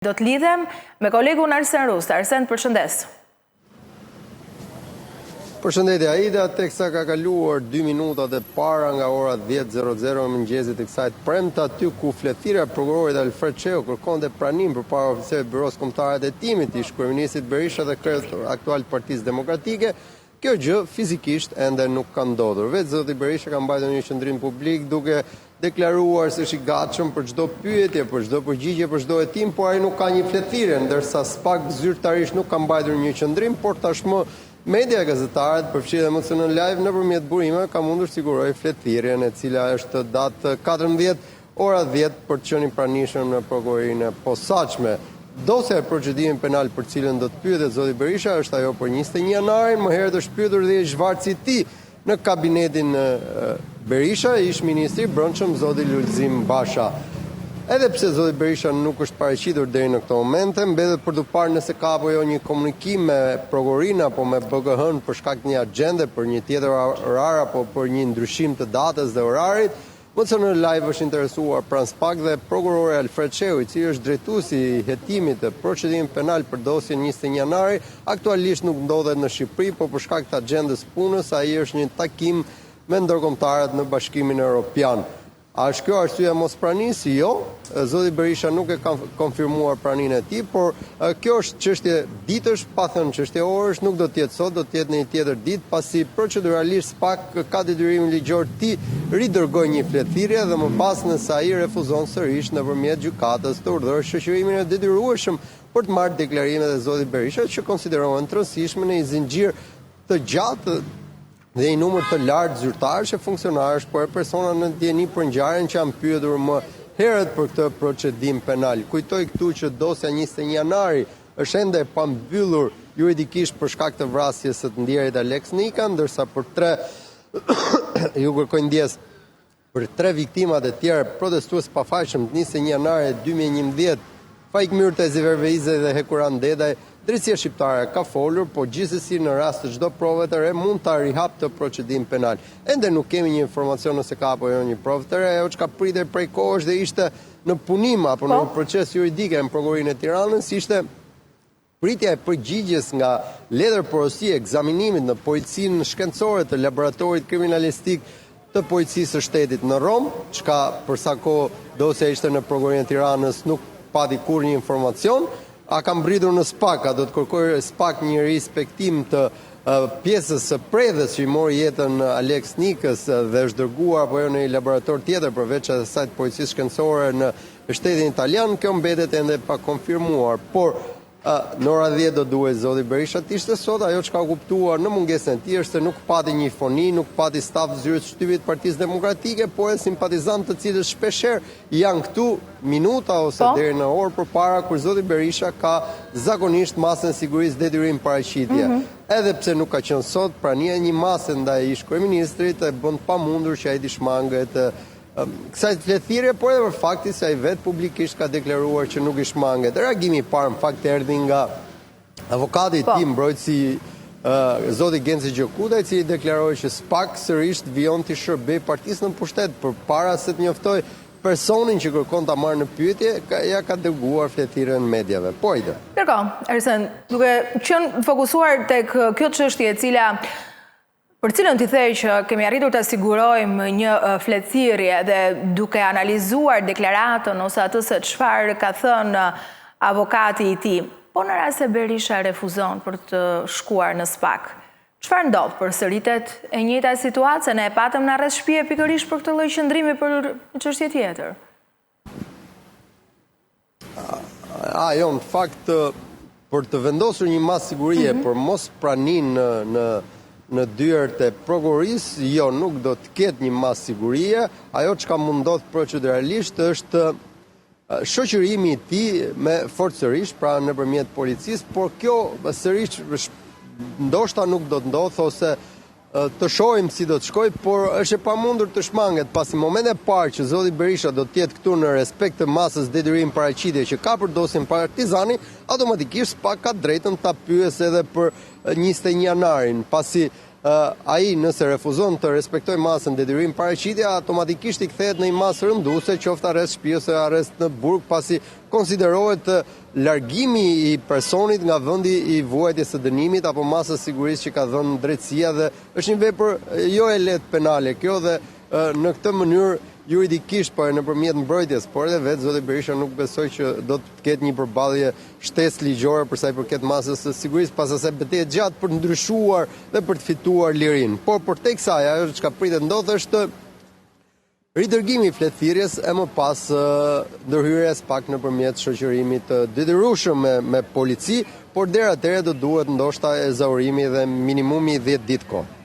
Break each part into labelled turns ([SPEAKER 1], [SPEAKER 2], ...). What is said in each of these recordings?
[SPEAKER 1] Do të lidhem me kolegun Arsen Rust. Arsen, përshëndes.
[SPEAKER 2] Përshëndetje Aida, teksa ka kaluar 2 minutat e para nga ora 10:00 në mëngjesit e kësaj të premte, aty ku fletësia e prokurorit Alfred Çeu kërkonte pranim përpara oficerëve të Byros Kombëtare të Hetimit, ish kryeministit Berisha dhe kryetar aktual të Partisë Demokratike. Kjo gjë fizikisht ende nuk ka ndodhur. Vetë zoti Berisha ka mbajtur një qendrim publik duke deklaruar se është i gatshëm për çdo pyetje, për çdo përgjigje, për çdo hetim, por ai nuk ka një fletësire, ndërsa SPAK zyrtarisht nuk ka mbajtur një qendrim, por tashmë media gazetarët përfshirë dhe MCN Live nëpërmjet burimeve ka mundur siguroj fletësirjen e cila është datë 14 ora 10 për të qenë i pranishëm në prokurorinë e posaçme. Dosja e procedimit penal për cilën do të pyetet zoti Berisha është ajo për 21 janarin, më herët është pyetur dhe i zhvarci i tij në kabinetin Berisha, ish ministri i brendshëm zoti Lulzim Basha. Edhe pse zoti Berisha nuk është paraqitur deri në këtë moment, mbetet për të parë nëse ka apo jo një komunikim me prokurorinë apo me BKH-n për shkak të një agjende, për një tjetër orar apo për një ndryshim të datës dhe orarit. MCN Live është interesuar pranë SPAK dhe prokurori Alfred Çeu, i cili është drejtuesi i hetimit të procedimit penal për dosjen 21 janari, aktualisht nuk ndodhet në Shqipëri, por për shkak të agjendës punës ai është një takim me ndërkombëtarët në Bashkimin Evropian. A është kjo arsyeja mos pranisë? Jo, zoti Berisha nuk e ka konfirmuar praninë e tij, por kjo është çështje ditësh, pa thënë çështje orësh, nuk do të jetë sot, do të jetë në një tjetër ditë, pasi proceduralisht SPAK ka detyrimin ligjor të ridërgojë një fletëthirrje dhe më pas nëse ai refuzon sërish nëpërmjet gjykatës të urdhërojë shoqërimin e detyrueshëm për të marrë deklarimet e zotit Berisha që konsiderohen të rëndësishme në një zinxhir të gjatë dhe një numër të lartë zyrtarësh e funksionarësh, por e persona në dieni për ngjarjen që janë pyetur më herët për këtë procedim penal. Kujtoj këtu që dosja 21 janari është ende e pambyllur juridikisht për shkak të vrasjes së të ndjerit Alex Nika, ndërsa për 3 ju kërkoj ndjes për 3 viktimat e tjerë protestues pafajshëm të 21 janari 2011, Faik Myrtezi Verveize dhe Hekuran Dedaj, drejtësia shqiptare ka folur, por gjithsesi në rast të çdo prove të re mund ta rihap të procedim penal. Ende nuk kemi një informacion nëse ka apo jo një provë të re, ajo çka pritet prej kohësh dhe ishte në punim apo në një proces juridik në prokurorinë e Tiranës, ishte pritja e përgjigjes nga letër porosie ekzaminimit në policinë shkencore të laboratorit kriminalistik të policisë së shtetit në Rom, çka për sa kohë dosja ishte në prokurorinë e Tiranës nuk pati kur një informacion. A kam mbritur në SPAK, a do të kërkoj SPAK një respektim të pjesës së predhës që i mori jetën Alex Nikës dhe është dërguar apo jo në një laborator tjetër përveç asaj të policisë shkencore në shtetin italian, kjo mbetet ende pa konfirmuar, por në ora 10 do duhet zoti Berisha të ishte sot, ajo që ka kuptuar në mungesën e tij është se nuk pati një foni, nuk pati staf zyrës shtypit Partisë Demokratike, por e simpatizantë të cilët shpeshherë janë këtu minuta ose deri në orë përpara kur zoti Berisha ka zakonisht masën e sigurisë detyrim paraqitje. Edhe pse nuk ka qenë sot, prania e një mase ndaj ish kryeministrit e bën pamundur që ai të shmanget kësaj fletëthirrje, por edhe për faktin se ai vetë publikisht ka deklaruar që nuk i shmanget. Reagimi i parë në fakt erdhi nga avokati i tij, mbrojtësi zoti Genci Gjokuta, i cili deklaroi që SPAK sërish vijon të shërbej partisë në pushtet përpara se të njoftoj personin që kërkon ta marrë në pyetje, ja ka dërguar fletëthirrjen mediave. Po ide.
[SPEAKER 1] Arsen, duke qenë fokusuar tek kjo çështje e cila për cilën t'i thej që kemi arritur të sigurojmë një fletëthirrje dhe duke analizuar deklaratën ose atë se çfarë ka thënë avokati i tij, po në rast se Berisha refuzon për të shkuar në SPAK, çfarë ndodh? Përsëritet e njëjta situatë, se ne e patëm në arrest shtëpie pikërisht për këtë lloj qëndrimi për një çështje tjetër?
[SPEAKER 2] Jo, në fakt për të vendosur një masë sigurie për mos praninë në dyert e prokurorisë, jo, nuk do të ketë një masë sigurie. Ajo që ka mundot proceduralisht është shoqërimi i tij me forcërish, pra nëpërmjet policisë, por kjo sërish ndoshta nuk do të ndodhë ose të shohim si do të shkoj, por është e pamundur të shmanget, pasi momentin e parë që zoti Berisha do të jetë këtu në respekt të masës detyrim paraqitje që ka për dosjen Partizani, automatikisht SPAK ka drejtën ta pyesë edhe për 21 janarin, pasi ai nëse refuzon të respektoj masën detyrim paraqitja, automatikisht i kthehet në një masë rënduese, qoftë arrest shtëpi ose arrest në burg, pasi konsiderohet largimi i personit nga vendi i vuajtjes së dënimit apo masa sigurisë që ka dhënë drejtësia, dhe është një vepër jo e lehtë penale kjo, dhe në këtë mënyrë juridikisht, por nëpërmjet mbrojtjes, por edhe vetë zoti Berisha nuk besoj që do të ketë një përballje shtesë ligjore për sa i përket masës së sigurisë, pas asaj betejë gjatë për të ndryshuar dhe për të fituar lirinë. Por tek kësaj ajo çka pritet ndodh është ridërgimi i fletëthirrjes e më pas ndërhyrjes pak nëpërmjet shoqërimit të detyrueshëm me polici, por deri atëherë do duhet ndoshta ezaurimi dhe minimumi 10 ditë kohë.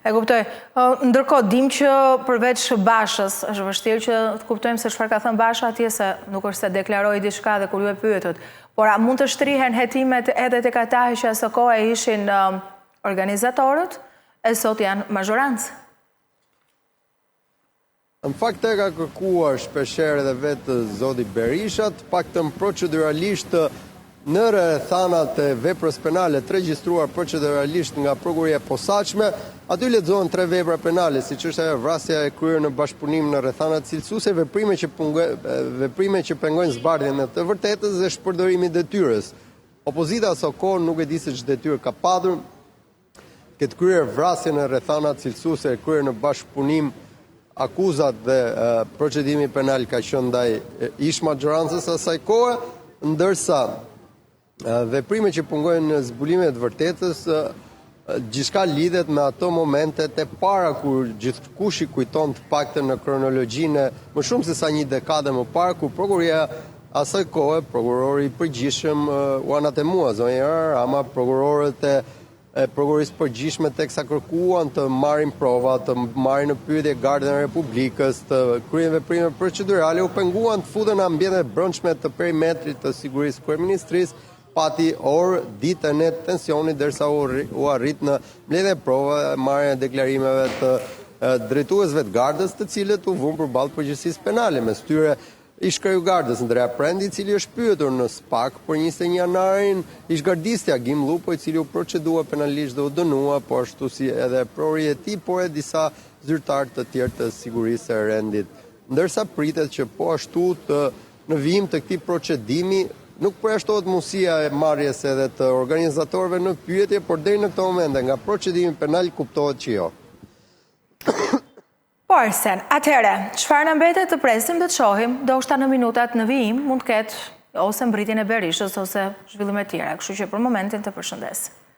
[SPEAKER 1] E kuptoj. Ndërkohë, dim që përveç Bashës, është vështirë që të kuptojmë se çfarë ka thënë Basha atje, se nuk është se deklaroi diçka dhe kur ju e pyetët. Por a mund të shtrihen hetimet edhe tek ata që asë kohë ishin organizatorët e sot janë mazhorancë?
[SPEAKER 2] Në fakt e ka kërkuar shpeshherë edhe vetë zoti Berisha, paktën proceduralisht në rrethanat e veprës penale të regjistruar proceduralisht nga prokuroria e posaçme, aty lexohen 3 vepra penale, siç është ajo vrasja e kryer në bashkëpunim në rrethanat cilësuese, veprime që pengojnë zbardhjen e të vërtetës dhe shpërdorimi i detyrës. Opozita së kohë nuk e di se ç'është detyrë ka padur, këtë kryer vrasjen në rrethanat cilësuese, kryer në bashkëpunim, akuzat dhe procedimi penal ka qenë ndaj ish majorancës asaj kohe, ndërsa veprime që pungojnë në zbulimet të vërtetës, gjithçka lidhet me ato momentet e para kur gjithkush i kujton të paktën në kronologjinë më shumë se sa një dekadë më parë, kur prokuroria asaj kohe, prokurori i përgjithshëm u anatemua, zonja Rama, prokurorët e prokurorisë përgjithshme teksa kërkuan të marrin prova, të marrin në pyetje Gardën e Republikës, të kryen veprime procedurale, u penguan të futen në ambientet e brendshme të perimetrit të sigurisë kryeministrisë, pati orë, ditën e tensionit, derisa u arrit në mbledhje prova, marrjen e deklarimeve të drejtuesve të Gardës, të cilët u vënë përballë përgjegjësisë penale. Mes tyre ish-kreu Gardës Andrea Prendi, i cili është pyetur në SPAK për 21 janarin, ish-gardistja Agim Lupo, i cili u procedua penalisht dhe u dënua, po ashtu si edhe prori e tij, por e disa zyrtar të tjerë të sigurisë së rendit. Ndërsa pritet që po ashtu në vijim të këtij procedimi nuk përjashtohet mundësia e marrjes edhe të organizatorëve në pyetje, por deri në këtë moment nga procedimi penal kuptohet që jo.
[SPEAKER 1] Po Arsen, atëherë, çfarë na mbetet të presim dhe të shohim, ndoshta në minutat në vijim mund të ketë ose mbritjen e Berishës ose zhvillime të tjera, kështu që për momentin të përshëndes.